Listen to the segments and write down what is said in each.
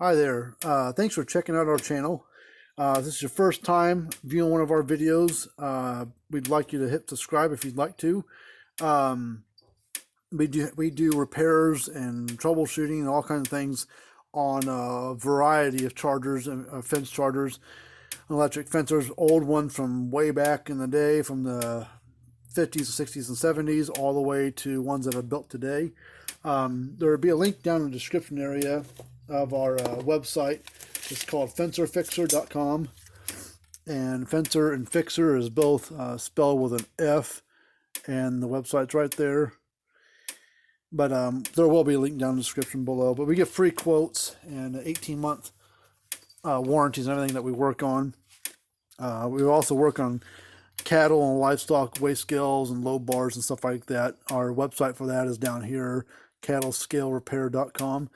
Hi there. Thanks for checking out our channel. This is your first time viewing one of our videos. We'd like you to hit subscribe if you'd like to. Um, we do repairs and troubleshooting and all kinds of things on a variety of chargers and fence chargers, electric fencers, old ones from way back in the day, from the 50s, 60s, and 70s, all the way to ones that are built today. There will be a link down in the description area of our website. It's called fencerfixer.com, and fencer and fixer is both spelled with an F, and the website's right there. But there will be a link down in the description below. But we get free quotes and 18-month warranties and everything that we work on. We also work on cattle and livestock weigh scales and load bars and stuff like that. Our website for that is down here, cattlescalerepair.com.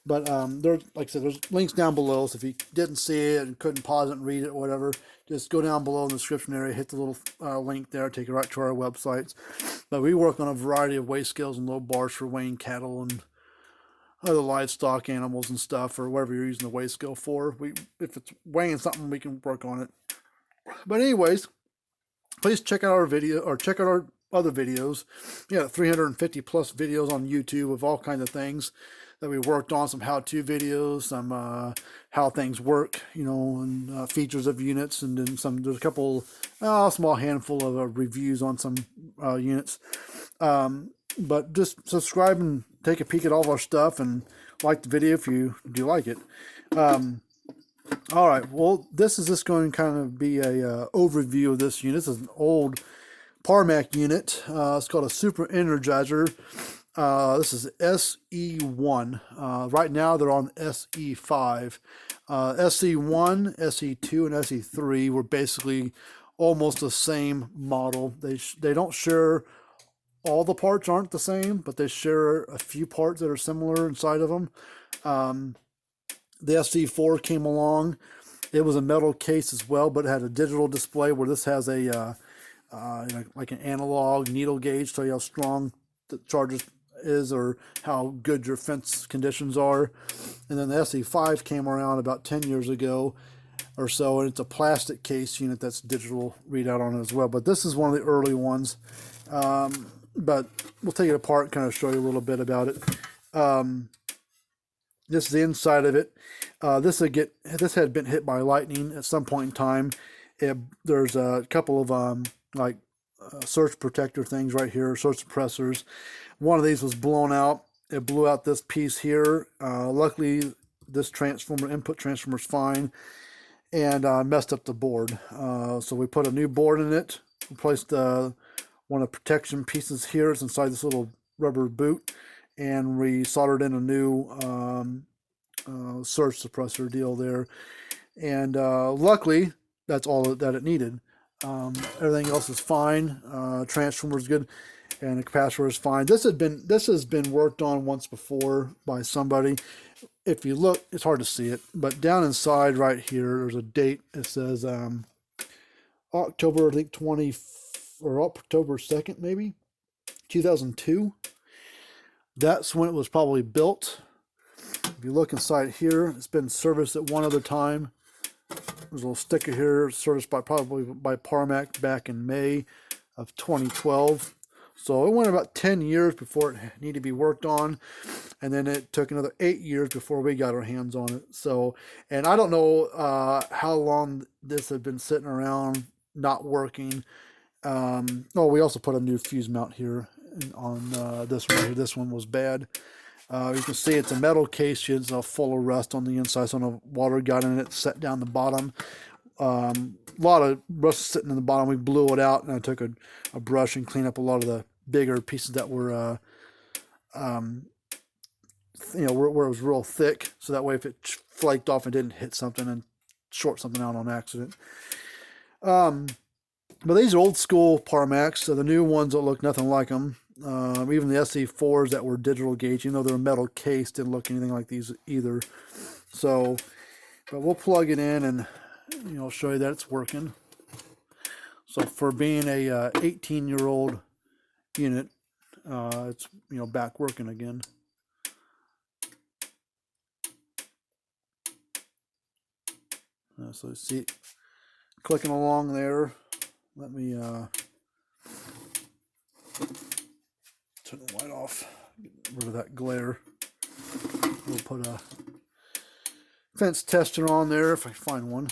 But there's, like I said, there's links down below. So if you didn't see it and couldn't pause it and read it or whatever, just go down below in the description area, hit the little link there, take you right to our websites. But we work on a variety of weigh scales and load bars for weighing cattle and other livestock animals and stuff, or whatever you're using the weigh scale for. If it's weighing something, we can work on it. But anyways, please check out our video, or check out our other videos. Yeah, 350 plus videos on YouTube of all kinds of things that we worked on, some how-to videos, some how things work, and features of units, and then there's a couple, a small handful of reviews on some units. But just subscribe and take a peek at all of our stuff, and like the video if you do like it. All right, well, this is just going to kind of be a overview of this unit. This is an old Parmak unit. It's called a Super Energizer. This is SE1. Right now they're on SE5. SE1, SE2, and SE3 were basically almost the same model. They don't share, all the parts aren't the same, but they share a few parts that are similar inside of them. The SE4 came along. It was a metal case as well, but it had a digital display, where this has a like an analog needle gauge to tell you how strong the charger is or how good your fence conditions are. And then the SE5 came around about 10 years ago or so, and it's a plastic case unit that's digital readout on it as well. But this is one of the early ones. But we'll take it apart and kind of show you a little bit about it. This is the inside of it. This had been hit by lightning at some point in time. There's a couple of surge protector things right here, surge suppressors. One of these was blown out. It blew out this piece here. Luckily, this input transformer is fine, and messed up the board. So we put a new board in it, replaced one of the protection pieces here. It's inside this little rubber boot, and we soldered in a new surge suppressor deal there. And luckily, that's all that it needed. Everything else is fine. Transformer is good, and the capacitor is fine. This has been worked on once before by somebody. If you look, it's hard to see it, but down inside right here, there's a date. It says October, I think 20 or October 2nd, maybe 2002. That's when it was probably built. If you look inside here, it's been serviced at one other time. There's a little sticker here, serviced probably by Parmak back in May of 2012. So it went about 10 years before it needed to be worked on, and then it took another 8 years before we got our hands on it. So, and I don't know how long this had been sitting around not working. We also put a new fuse mount here on this one here. This one was bad. You can see it's a metal case. It's full of rust on the inside, so no water got in it, set down the bottom. A lot of rust sitting in the bottom. We blew it out, and I took a brush and cleaned up a lot of the bigger pieces that were, where it was real thick, so that way if it flaked off and didn't hit something and short something out on accident. But these are old school Parmaks, so the new ones don't look nothing like them. Even the SE4s that were digital gauge, they're a metal case, didn't look anything like these either. So, but we'll plug it in and show you that it's working. So for being a 18-year-old unit, it's back working again. So see it clicking along there. Let me turn the light off, get rid of that glare. We'll put a fence tester on there if I find one.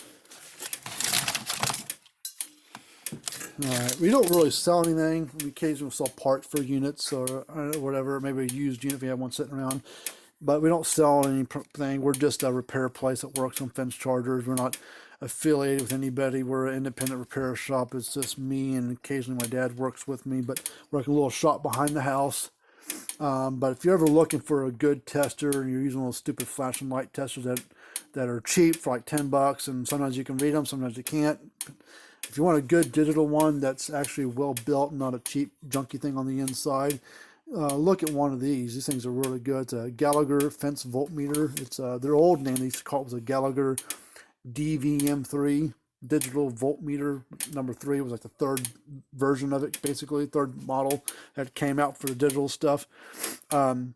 Alright, we don't really sell anything. We occasionally sell parts for units or whatever, maybe a used unit if we have one sitting around. But we don't sell anything. We're just a repair place that works on fence chargers. We're not affiliated with anybody. We're an independent repair shop. It's just me, and occasionally my dad works with me, but we're like a little shop behind the house. But if you're ever looking for a good tester and you're using those stupid flashing light testers that are cheap for like $10, and sometimes you can read them, sometimes you can't. If you want a good digital one that's actually well built, not a cheap junky thing on the inside, look at one of these. These things are really good. It's a Gallagher fence voltmeter. It's their old name, they used to call it, was a Gallagher DVM3 digital voltmeter. Number 3 was like the third version of it, basically third model that came out for the digital stuff. What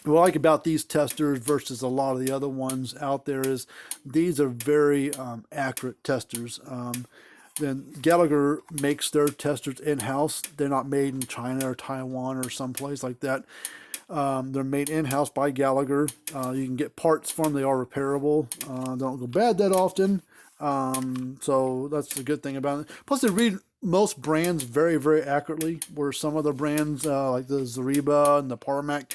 I like about these testers versus a lot of the other ones out there is these are very accurate testers. Then Gallagher makes their testers in-house. They're not made in China or Taiwan or someplace like that. They're made in-house by Gallagher. You can get parts from them. They are repairable. They don't go bad that often. So that's the good thing about it. Plus, they read most brands very, very accurately, where some other brands like the Zariba and the Parmak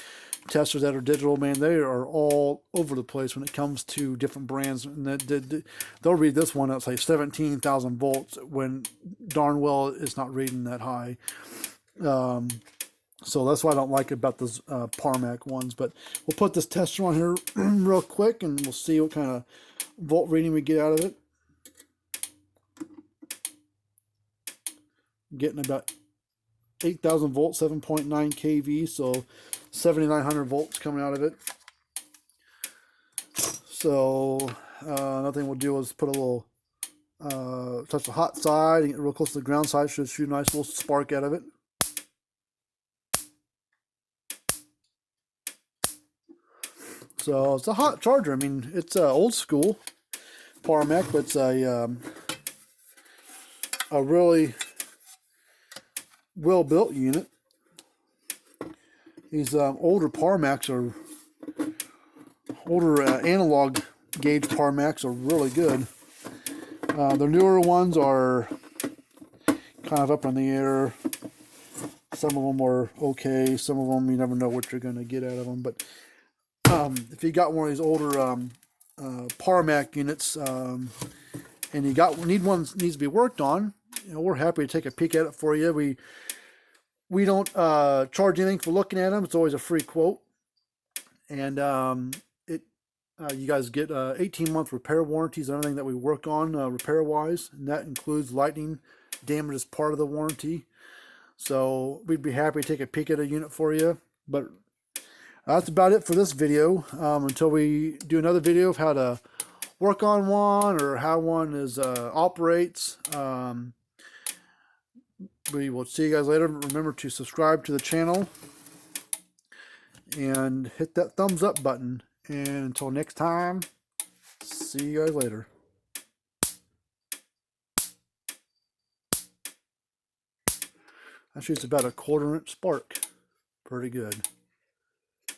testers that are digital, man, they are all over the place when it comes to different brands. And they'll read this one that's like 17,000 volts when darn well it's not reading that high. So that's what I don't like about those Parmak ones. But we'll put this tester on here real quick, and we'll see what kind of volt reading we get out of it. Getting about 8,000 volts, 7.9 kV, so 7,900 volts coming out of it. So another thing we'll do is put a little touch the hot side and get real close to the ground side. Should shoot a nice little spark out of it. So it's a hot charger. I mean, it's old school Parmak, but it's a really well-built unit. These older Parmaks are older analog gauge Parmaks are really good. The newer ones are kind of up in the air. Some of them are okay. Some of them you never know what you're going to get out of them. But if you got one of these older Parmak units and you need one that needs to be worked on, you know, we're happy to take a peek at it for you. We don't charge anything for looking at them. It's always a free quote. And you guys get 18-month repair warranties on everything that we work on repair-wise. And that includes lightning damage as part of the warranty. So we'd be happy to take a peek at a unit for you. But that's about it for this video. Until we do another video of how to work on one or how one is operates. We will see you guys later. Remember to subscribe to the channel and hit that thumbs up button. And until next time, see you guys later. That shoots about a 1/4 inch spark. Pretty good.